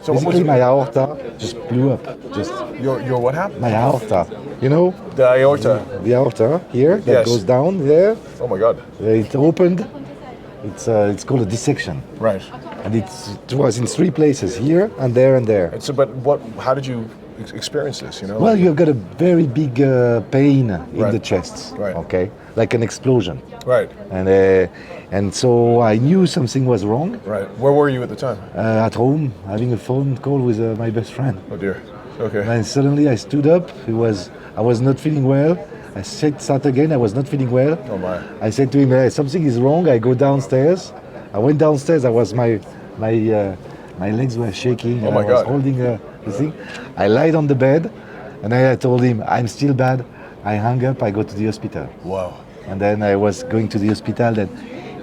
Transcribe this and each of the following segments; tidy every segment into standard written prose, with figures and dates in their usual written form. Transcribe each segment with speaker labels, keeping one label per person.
Speaker 1: So basically, my aorta just blew up. Just
Speaker 2: your what happened?
Speaker 1: my aorta, you know,
Speaker 2: The aorta.
Speaker 1: the aorta here that
Speaker 2: Yes.
Speaker 1: goes down there.
Speaker 2: Oh my God.
Speaker 1: It opened. It's called a dissection,
Speaker 2: Right.
Speaker 1: and it was in three places, here and there and there.
Speaker 2: And so, but what? How did you experience this? You know.
Speaker 1: Well, you've got a very big pain in
Speaker 2: Right.
Speaker 1: the chest,
Speaker 2: Right.
Speaker 1: okay, like an explosion,
Speaker 2: Right.
Speaker 1: and so I knew something was wrong.
Speaker 2: Right. Where were you at the time?
Speaker 1: At home, having a phone call with my best friend.
Speaker 2: Oh dear. Okay.
Speaker 1: And suddenly I stood up. I was not feeling well. I sat again. I was not feeling well.
Speaker 2: Oh my.
Speaker 1: I said to him, "Hey, something is wrong." I go downstairs. I went downstairs. My legs were shaking.
Speaker 2: Oh
Speaker 1: and
Speaker 2: my
Speaker 1: I was
Speaker 2: God.
Speaker 1: holding the thing. I lied on the bed, and I told him, "I'm still bad." I hung up. I go to the hospital.
Speaker 2: Wow.
Speaker 1: And then I was going to the hospital. Then,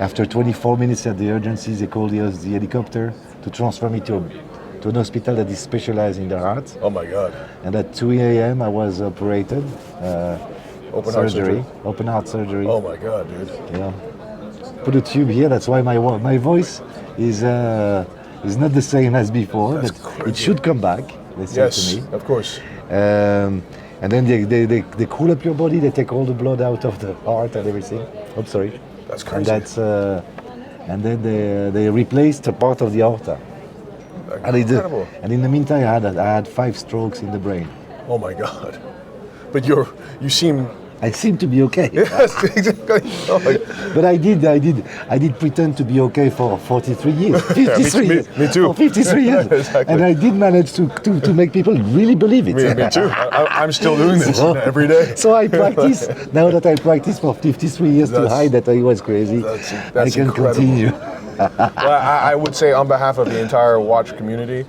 Speaker 1: after 24 minutes at the urgencies, they called the helicopter to transfer me to an hospital that is specialized in the heart.
Speaker 2: Oh my God.
Speaker 1: And at 2 a.m. I was operated.
Speaker 2: Open heart surgery.
Speaker 1: Open heart surgery.
Speaker 2: Oh my God, dude.
Speaker 1: Yeah. Put a tube here. That's why my voice is not the same as before.
Speaker 2: That's
Speaker 1: but
Speaker 2: crazy.
Speaker 1: it should come back. They said
Speaker 2: Yes,
Speaker 1: to me.
Speaker 2: of course.
Speaker 1: And then they cool up your body. They take all the blood out of the heart and everything. Oh, sorry.
Speaker 2: That's
Speaker 1: And
Speaker 2: crazy.
Speaker 1: and then they replaced a part of the aorta.
Speaker 2: Incredible.
Speaker 1: And in the meantime, I had 5 strokes in the brain.
Speaker 2: Oh my God. But you seem.
Speaker 1: I seem to be okay.
Speaker 2: Yes, exactly. Oh my.
Speaker 1: But I did pretend to be okay for 43 years. 53
Speaker 2: me-
Speaker 1: years.
Speaker 2: me too.
Speaker 1: For 53 years.
Speaker 2: Exactly.
Speaker 1: And I did manage to make people really believe it.
Speaker 2: Me too. I'm still doing this every day.
Speaker 1: So I practice, now that I practice for 53 years to
Speaker 2: That's-
Speaker 1: hide that I was crazy,
Speaker 2: that's
Speaker 1: I can
Speaker 2: incredible.
Speaker 1: continue.
Speaker 2: Well, I would say on behalf of the entire watch community,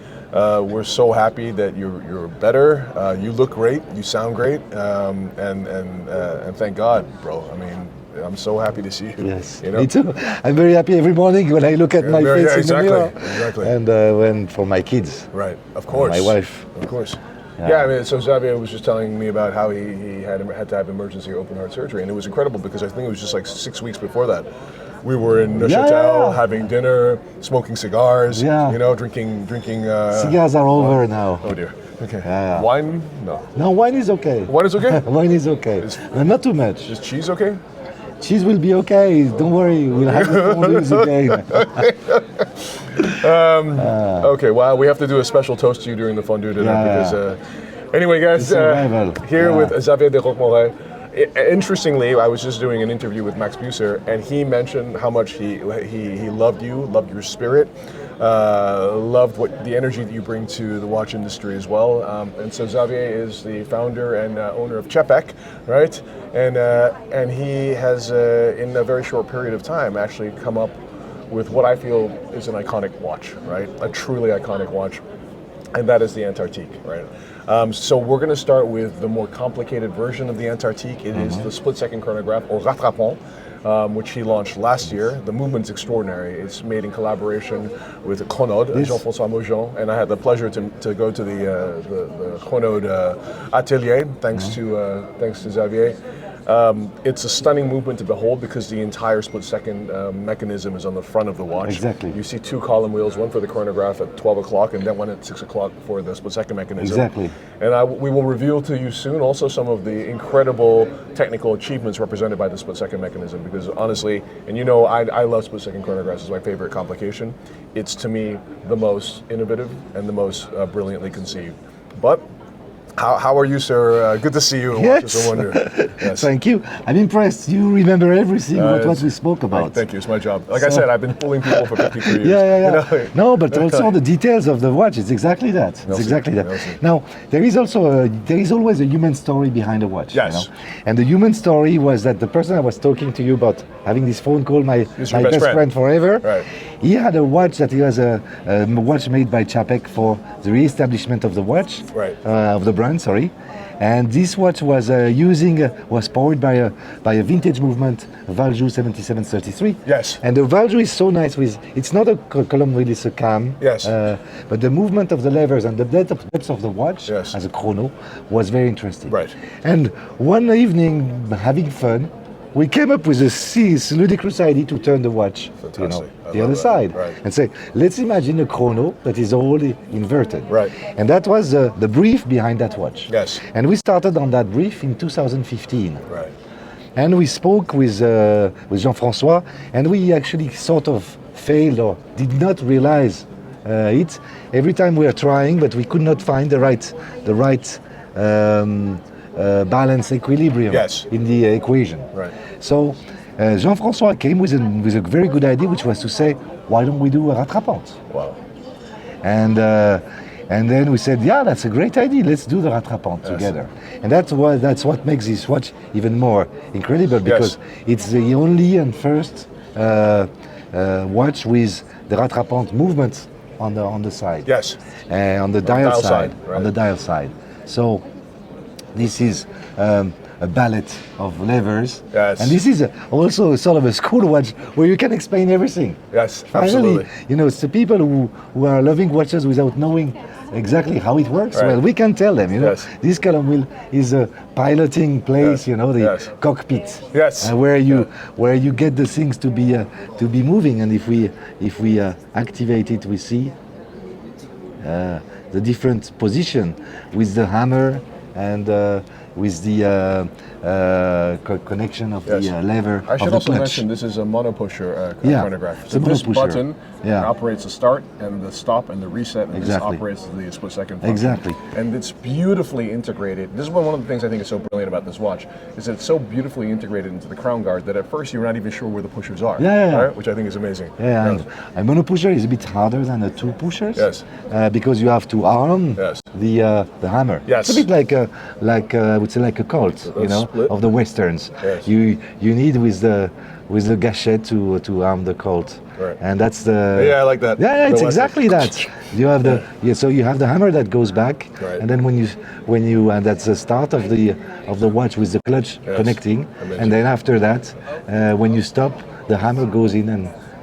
Speaker 2: we're so happy that you're better. You look great. You sound great. And thank God, bro. I mean, I'm so happy to see you.
Speaker 1: Yes,
Speaker 2: You know?
Speaker 1: me too. I'm very happy every morning when I look at my
Speaker 2: Yeah,
Speaker 1: face
Speaker 2: yeah,
Speaker 1: in
Speaker 2: exactly,
Speaker 1: the mirror.
Speaker 2: exactly.
Speaker 1: And when for my kids.
Speaker 2: Right. Of course.
Speaker 1: My wife.
Speaker 2: Of course.
Speaker 1: Yeah.
Speaker 2: Yeah. I mean, so Xavier was just telling me about how he had to have emergency open heart surgery, and it was incredible because I think it was just like 6 weeks before that. We were in Neuchâtel
Speaker 1: Yeah.
Speaker 2: having dinner, smoking cigars,
Speaker 1: Yeah.
Speaker 2: you know, drinking.
Speaker 1: Cigars are over now.
Speaker 2: Oh dear. Okay.
Speaker 1: Yeah.
Speaker 2: Wine? No.
Speaker 1: No, wine is okay.
Speaker 2: Wine is okay?
Speaker 1: Wine is okay. Not too much.
Speaker 2: Is cheese okay?
Speaker 1: Cheese will be okay. Don't worry. We'll have the fondues again.
Speaker 2: Okay, well, we have to do a special toast to you during the fondue dinner
Speaker 1: Yeah.
Speaker 2: because, anyway, guys,
Speaker 1: It's survival.
Speaker 2: here
Speaker 1: Yeah.
Speaker 2: with Xavier de Roquemaurel. Interestingly, I was just doing an interview with Max Buser, and he mentioned how much he loved you, loved your spirit, loved what the energy that you bring to the watch industry as well. And so Xavier is the founder and owner of Czapek, right? And he has, in a very short period of time, actually come up with what I feel is an iconic watch, right? A truly iconic watch, and that is the Antarctique, right? So we're going to start with the more complicated version of the Antarctique. It is the split-second chronograph, or rattrapant, which he launched last year. The movement's extraordinary. It's made in collaboration with Chronode, Jean-François Maujean, and I had the pleasure to go to the Chronode atelier, thanks to Xavier. It's a stunning movement to behold because the entire split-second mechanism is on the front of the watch.
Speaker 1: Exactly.
Speaker 2: You see 2 column wheels, one for the chronograph at 12 o'clock and then one at 6 o'clock for the split-second mechanism.
Speaker 1: Exactly.
Speaker 2: And we will reveal to you soon also some of the incredible technical achievements represented by the split-second mechanism because honestly, and you know I love split-second chronographs, it's my favorite complication. It's to me the most innovative and the most brilliantly conceived. But how are you, sir? Good to see you.
Speaker 1: Yes.
Speaker 2: It's a wonder. Yes.
Speaker 1: Thank you. I'm impressed. You remember everything what
Speaker 2: it's-
Speaker 1: we spoke about.
Speaker 2: Thank you. It's my job. Like I said, I've been fooling people for 53 years.
Speaker 1: Yeah.
Speaker 2: You know?
Speaker 1: No, but also the details of the watch. It's exactly that. It's
Speaker 2: Nelson,
Speaker 1: exactly that.
Speaker 2: Nelson.
Speaker 1: Now, there is always a human story behind a watch.
Speaker 2: Yes.
Speaker 1: You know? And the human story was that the person I was talking to you about having this phone call, my
Speaker 2: He's your
Speaker 1: best
Speaker 2: best
Speaker 1: friend forever.
Speaker 2: Right.
Speaker 1: He had a watch that he was a watch made by Czapek for the re-establishment of the watch.
Speaker 2: Right.
Speaker 1: Of the brand, sorry. And this watch was was powered by a vintage movement, Valjoux 7733.
Speaker 2: Yes.
Speaker 1: And the Valjoux is so nice it's not a column wheel, it's a cam.
Speaker 2: Yes.
Speaker 1: But the movement of the levers and the depth of the watch
Speaker 2: Yes.
Speaker 1: as a chrono was very interesting.
Speaker 2: Right.
Speaker 1: And one evening, having fun, we came up with this ludicrous idea to turn the watch,
Speaker 2: Fantastic. I
Speaker 1: the
Speaker 2: love
Speaker 1: other
Speaker 2: that.
Speaker 1: side,
Speaker 2: Right.
Speaker 1: and say, let's imagine a chrono that is already inverted.
Speaker 2: Right.
Speaker 1: And that was the brief behind that watch.
Speaker 2: Yes.
Speaker 1: And we started on that brief in 2015.
Speaker 2: Right.
Speaker 1: And we spoke with Jean-François, and we actually sort of failed or did not realize it. Every time we were trying, but we could not find the right balance equilibrium
Speaker 2: Yes.
Speaker 1: in the equation.
Speaker 2: Right.
Speaker 1: So Jean-François came with a very good idea, which was to say, why don't we do a rattrapante?
Speaker 2: Wow.
Speaker 1: And then we said, yeah, that's a great idea. Let's do the rattrapante together. And that's what makes this watch even more incredible, because it's the only and first watch with the rattrapante movement on the side.
Speaker 2: Yes.
Speaker 1: On the dial side.
Speaker 2: right.
Speaker 1: On the dial side. So this is a ballet of levers.
Speaker 2: Yes.
Speaker 1: And this is also sort of a school watch where you can explain everything.
Speaker 2: Yes,
Speaker 1: Finally,
Speaker 2: absolutely.
Speaker 1: it's the people who are loving watches without knowing exactly how it works.
Speaker 2: Right.
Speaker 1: Well, we can tell them,
Speaker 2: Yes.
Speaker 1: this column wheel is a piloting place,
Speaker 2: Yes.
Speaker 1: the
Speaker 2: Yes.
Speaker 1: cockpit.
Speaker 2: Yes.
Speaker 1: Where you get the things to be moving, and if we activate it, we see the different position with the hammer and with the connection of the lever
Speaker 2: I
Speaker 1: of
Speaker 2: should
Speaker 1: the
Speaker 2: also
Speaker 1: clutch.
Speaker 2: mention this is a monopusher
Speaker 1: Yeah,
Speaker 2: chronograph.
Speaker 1: it's
Speaker 2: So
Speaker 1: a
Speaker 2: this
Speaker 1: monopusher.
Speaker 2: button
Speaker 1: Yeah.
Speaker 2: operates the start and the stop and the reset, and
Speaker 1: Exactly.
Speaker 2: this operates the split-second function.
Speaker 1: Exactly.
Speaker 2: And it's beautifully integrated. This is one of the things I think is so brilliant about this watch, is that it's so beautifully integrated into the crown guard that at first you're not even sure where the pushers are.
Speaker 1: Yeah.
Speaker 2: Right? Which I think is amazing.
Speaker 1: Yeah, and a monopusher is a bit harder than the two pushers.
Speaker 2: Yes.
Speaker 1: Because you have to arm
Speaker 2: Yes.
Speaker 1: the hammer.
Speaker 2: Yes.
Speaker 1: It's a bit like I would say like a Colt,
Speaker 2: split.
Speaker 1: of the westerns.
Speaker 2: Yes.
Speaker 1: You need with the gâchette to arm the Colt.
Speaker 2: Right.
Speaker 1: And that's the.
Speaker 2: Yeah, I like that.
Speaker 1: Yeah,
Speaker 2: The
Speaker 1: it's
Speaker 2: Western.
Speaker 1: exactly that. You have so you have the hammer that goes back,
Speaker 2: Right.
Speaker 1: and then and that's the start of the watch with the clutch connecting,
Speaker 2: Amazing.
Speaker 1: and then after that, when you stop, the hammer goes in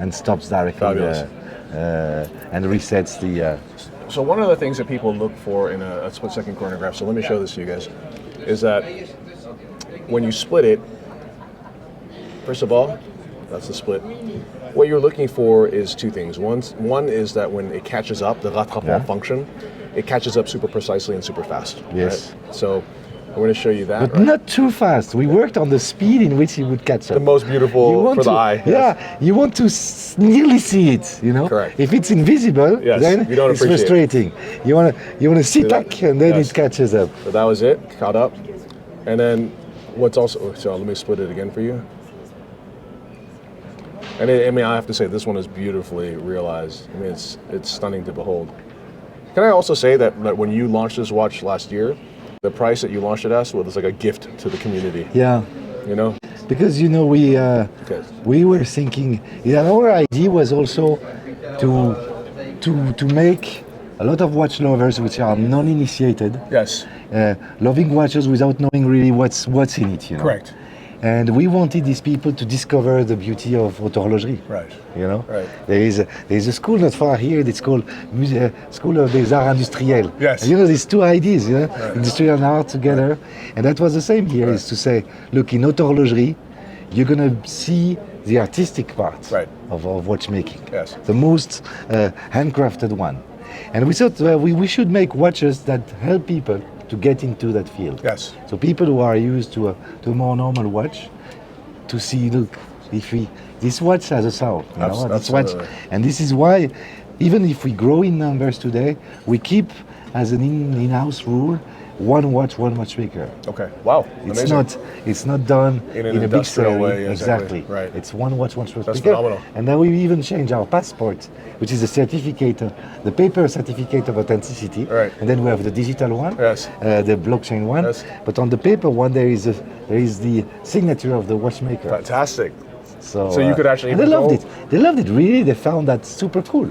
Speaker 1: and stops directly.
Speaker 2: Fabulous.
Speaker 1: And resets the.
Speaker 2: So one of the things that people look for in a split-second chronograph, so let me show this to you guys, is that when you split it, first of all, that's the split. What you're looking for is two things. One is that when it catches up, the rattrapant function, it catches up super precisely and super fast.
Speaker 1: Yes.
Speaker 2: Right? So I'm going to show you that.
Speaker 1: But not too fast. We worked on the speed in which it would catch up.
Speaker 2: The most beautiful for the eye.
Speaker 1: Yeah, you want to nearly see it.
Speaker 2: Correct.
Speaker 1: If it's invisible,
Speaker 2: Yes,
Speaker 1: then
Speaker 2: you don't
Speaker 1: it's
Speaker 2: appreciate it.
Speaker 1: frustrating. You want to sit back, and then
Speaker 2: Yes.
Speaker 1: it catches up.
Speaker 2: So that was it, caught up. And then what's also, so let me split it again for you. And I have to say, this one is beautifully realized. I mean, it's stunning to behold. Can I also say that when you launched this watch last year, the price that you launched it as was like a gift to the community.
Speaker 1: Yeah. Because we were thinking, our idea was also to make a lot of watch lovers which are non-initiated,
Speaker 2: Yes.
Speaker 1: loving watches without knowing really what's in it.
Speaker 2: Correct.
Speaker 1: And we wanted these people to discover the beauty of horlogerie.
Speaker 2: Right. Right.
Speaker 1: There is a school not far here. It's called School of des Arts Industriels.
Speaker 2: Yes.
Speaker 1: And these two ideas, industrial and art together. And that was the same here. Is to say, look, in horlogerie, you're gonna see the artistic part of watchmaking.
Speaker 2: Yes.
Speaker 1: The most handcrafted one. And we thought we should make watches that help people to get into that field.
Speaker 2: Yes.
Speaker 1: So people who are used to a more normal watch, to see, look, this watch has a soul. This watch, and this is why, even if we grow in numbers today, we keep as an in-house rule, one watch, one watchmaker.
Speaker 2: Okay. Wow.
Speaker 1: It's not done in a big
Speaker 2: industrial
Speaker 1: series.
Speaker 2: way.
Speaker 1: Exactly.
Speaker 2: Right.
Speaker 1: It's one watch, one watchmaker.
Speaker 2: That's phenomenal.
Speaker 1: And then we even change our passport, which is a certificate, the paper certificate of authenticity.
Speaker 2: Right.
Speaker 1: And then we have the digital one,
Speaker 2: Yes.
Speaker 1: the blockchain one.
Speaker 2: Yes.
Speaker 1: But on the paper one, there is the signature of the watchmaker.
Speaker 2: Fantastic.
Speaker 1: So
Speaker 2: you could actually
Speaker 1: and they
Speaker 2: even
Speaker 1: loved
Speaker 2: go-
Speaker 1: it. They loved it. Really, they found that super cool.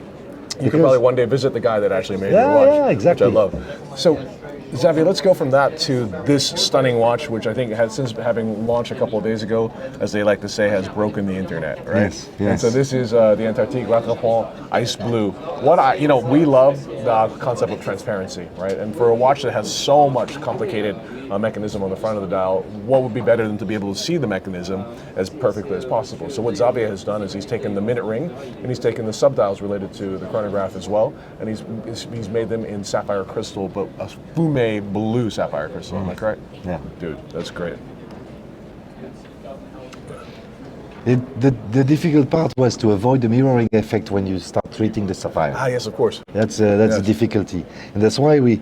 Speaker 2: You could probably one day visit the guy that actually made your watch.
Speaker 1: Yeah, exactly.
Speaker 2: Which I love. So Xavier, let's go from that to this stunning watch, which I think has, since having launched a couple of days ago, as they like to say, has broken the internet, right?
Speaker 1: Yes,
Speaker 2: And
Speaker 1: yes.
Speaker 2: so this is the Antartica Ice Blue. We love the concept of transparency, right? And for a watch that has so much complicated mechanism on the front of the dial, what would be better than to be able to see the mechanism as perfectly as possible? So what Xavier has done is he's taken the minute ring and he's taken the subdials related to the chronograph as well, and he's made them in sapphire crystal, but a fume blue sapphire crystal. Am I correct?
Speaker 1: Yeah.
Speaker 2: Dude, that's great.
Speaker 1: The difficult part was to avoid the mirroring effect when you start treating the sapphire.
Speaker 2: Ah, yes, of course.
Speaker 1: That's the difficulty, and that's why we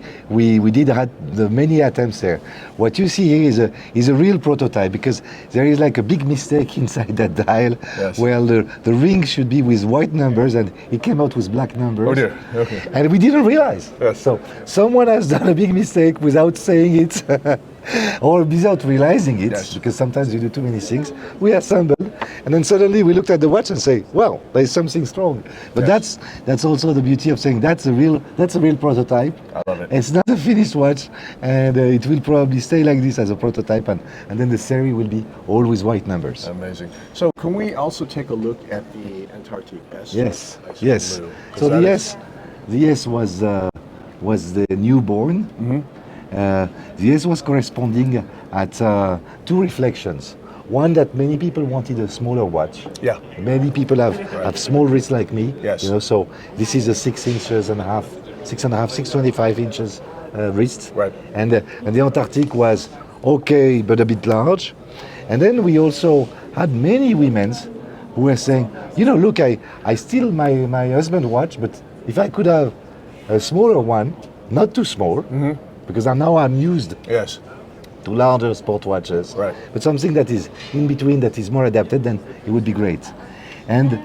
Speaker 1: did had the many attempts there. What you see here is a real prototype, because there is like a big mistake inside that dial.
Speaker 2: Yes.
Speaker 1: Where the ring should be with white numbers and it came out with black numbers.
Speaker 2: Oh dear. Okay.
Speaker 1: And we didn't realize.
Speaker 2: Yes.
Speaker 1: So someone has done a big mistake without saying it. Or without realizing it,
Speaker 2: Yes.
Speaker 1: because sometimes you do too many things. We assembled, and then suddenly we looked at the watch and say, "Well, there's something strong." But
Speaker 2: Yes.
Speaker 1: that's also the beauty of saying that's a real prototype.
Speaker 2: I love it.
Speaker 1: It's not a finished watch, and it will probably stay like this as a prototype, and then the series will be always white numbers.
Speaker 2: Amazing. So can we also take a look at the Antarctic S?
Speaker 1: Yes,
Speaker 2: Ice
Speaker 1: yes.
Speaker 2: Blue? 'Cause
Speaker 1: So
Speaker 2: that
Speaker 1: the
Speaker 2: is-
Speaker 1: S was the newborn.
Speaker 2: Mm-hmm.
Speaker 1: The S was corresponding at two reflections. One, that many people wanted a smaller watch.
Speaker 2: Yeah.
Speaker 1: Many people have small wrists like me.
Speaker 2: Yes.
Speaker 1: You know, so this is a 6.25 inches wrist.
Speaker 2: Right.
Speaker 1: And the Antarctic was okay, but a bit large. And then we also had many women who were saying, look, I steal my husband's watch, but if I could have a smaller one, not too small, because I'm used
Speaker 2: Yes.
Speaker 1: to larger sport watches,
Speaker 2: Right.
Speaker 1: but something that is in between, that is more adapted, then it would be great. And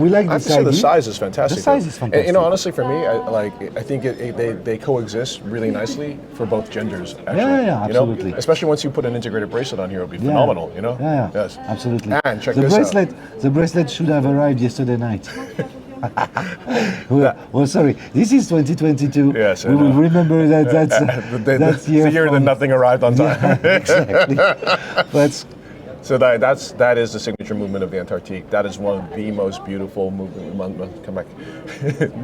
Speaker 1: we like
Speaker 2: I have
Speaker 1: this
Speaker 2: to say the
Speaker 1: idea.
Speaker 2: size is fantastic.
Speaker 1: The size
Speaker 2: though.
Speaker 1: is fantastic.
Speaker 2: And, honestly, for me, I think they coexist really nicely for both genders. Actually.
Speaker 1: Yeah, absolutely.
Speaker 2: Especially once you put an integrated bracelet on here, it'll be phenomenal.
Speaker 1: Yeah,
Speaker 2: Yes.
Speaker 1: absolutely.
Speaker 2: And check
Speaker 1: the
Speaker 2: this
Speaker 1: bracelet,
Speaker 2: out.
Speaker 1: The bracelet should have arrived yesterday night. Well, sorry. This is 2022.
Speaker 2: Yes, I
Speaker 1: we will
Speaker 2: know.
Speaker 1: remember that. That's
Speaker 2: the year that nothing arrived on time.
Speaker 1: Yeah, exactly. But
Speaker 2: So that is the signature movement of the Antarctique. That is one of the most beautiful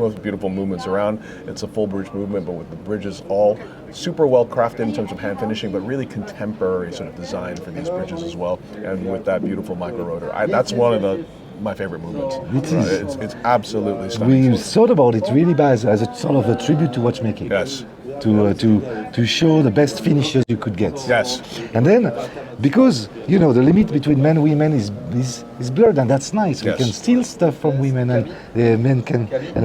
Speaker 2: most beautiful movements around. It's a full bridge movement, but with the bridges all super well crafted in terms of hand finishing, but really contemporary sort of design for these bridges as well. And with that beautiful micro rotor, that's one of my favorite movements.
Speaker 1: It is.
Speaker 2: It's absolutely stunning.
Speaker 1: we thought about it really as a sort of a tribute to watchmaking.
Speaker 2: Yes.
Speaker 1: To show the best finishes you could get.
Speaker 2: Yes.
Speaker 1: And then, because the limit between men and women is blurred, and that's nice.
Speaker 2: Yes.
Speaker 1: We can steal stuff from women, and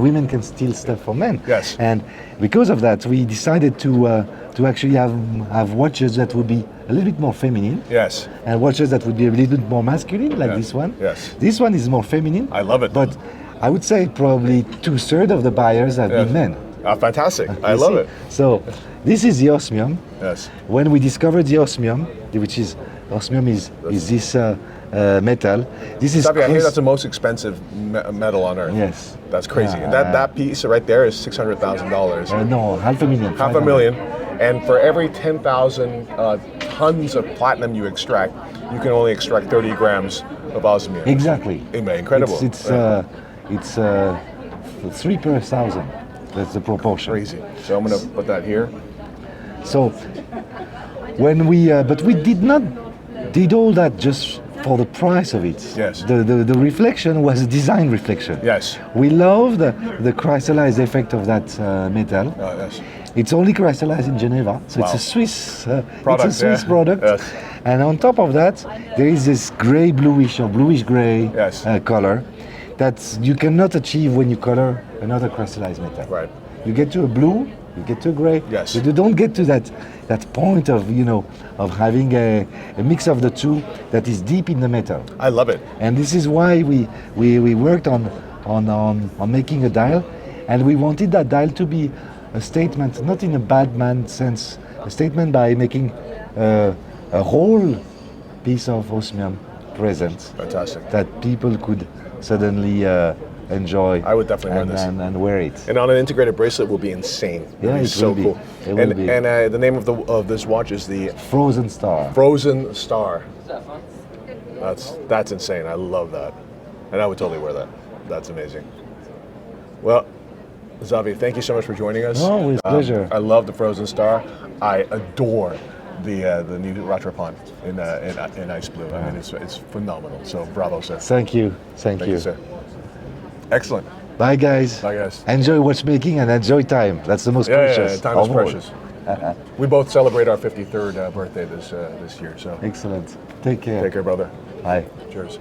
Speaker 1: women can steal stuff from men.
Speaker 2: Yes.
Speaker 1: And because of that, we decided to actually have watches that would be a little bit more feminine.
Speaker 2: Yes.
Speaker 1: And watches that would be a little bit more masculine, like
Speaker 2: Yes.
Speaker 1: this one.
Speaker 2: Yes.
Speaker 1: This one is more feminine.
Speaker 2: I love it.
Speaker 1: But I would say probably 2/3 of the buyers have
Speaker 2: Yes.
Speaker 1: been men.
Speaker 2: Fantastic. I
Speaker 1: You
Speaker 2: love
Speaker 1: see?
Speaker 2: it.
Speaker 1: So this is the osmium.
Speaker 2: Yes.
Speaker 1: When we discovered the osmium, which is osmium is this metal. This is
Speaker 2: Xavier, I hear that's the most expensive metal on Earth.
Speaker 1: yes.
Speaker 2: That's crazy.
Speaker 1: Yeah,
Speaker 2: And that piece right there is $600,000.
Speaker 1: No, $500,000.
Speaker 2: Half a million. And for every 10,000 tons of platinum you extract, you can only extract 30 grams of osmium.
Speaker 1: Exactly.
Speaker 2: Incredible.
Speaker 1: It's 3 per 1,000. That's the proportion.
Speaker 2: Crazy. So I'm going to put that here.
Speaker 1: So when but we did all that just for the price of it.
Speaker 2: Yes.
Speaker 1: The reflection was a design reflection.
Speaker 2: Yes.
Speaker 1: We love the crystallized effect of that metal.
Speaker 2: Yes.
Speaker 1: It's only crystallized in Geneva, so
Speaker 2: Wow.
Speaker 1: it's a Swiss
Speaker 2: Product,
Speaker 1: It's a Swiss
Speaker 2: yeah.
Speaker 1: product.
Speaker 2: Yes.
Speaker 1: And on top of that, there is this gray bluish or bluish gray
Speaker 2: Yes.
Speaker 1: color that you cannot achieve when you color another crystallized metal.
Speaker 2: Right.
Speaker 1: You get to a blue, you get to a gray.
Speaker 2: Yes.
Speaker 1: But you don't get to that point of of having a mix of the two that is deep in the metal.
Speaker 2: I love it.
Speaker 1: And this is why we worked on making a dial, and we wanted that dial to be a statement, not in a bad man sense, a statement by making a whole piece of osmium present
Speaker 2: Fantastic.
Speaker 1: that people could suddenly enjoy.
Speaker 2: I would definitely wear this.
Speaker 1: And wear it.
Speaker 2: And on an integrated bracelet will be insane.
Speaker 1: Yeah,
Speaker 2: It'll be
Speaker 1: it
Speaker 2: so
Speaker 1: will be.
Speaker 2: cool.
Speaker 1: It will
Speaker 2: And
Speaker 1: be.
Speaker 2: the name of this watch is the
Speaker 1: Frozen Star.
Speaker 2: Frozen Star. That's insane. I love that, and I would totally wear that. That's amazing. Well, Xavier, thank you so much for joining us.
Speaker 1: Oh, with pleasure.
Speaker 2: I love the Frozen Star. I adore the new Rattrapant in Ice Blue. I mean, it's phenomenal. So bravo, sir.
Speaker 1: Thank you. Thank
Speaker 2: Thank you, sir. Excellent.
Speaker 1: Bye, guys.
Speaker 2: Bye, guys.
Speaker 1: Enjoy watchmaking and enjoy time. That's the most precious.
Speaker 2: Yeah, time is
Speaker 1: of all.
Speaker 2: precious. We both celebrate our 53rd birthday this year. So
Speaker 1: Excellent. Take care.
Speaker 2: take care, brother.
Speaker 1: Bye.
Speaker 2: Cheers.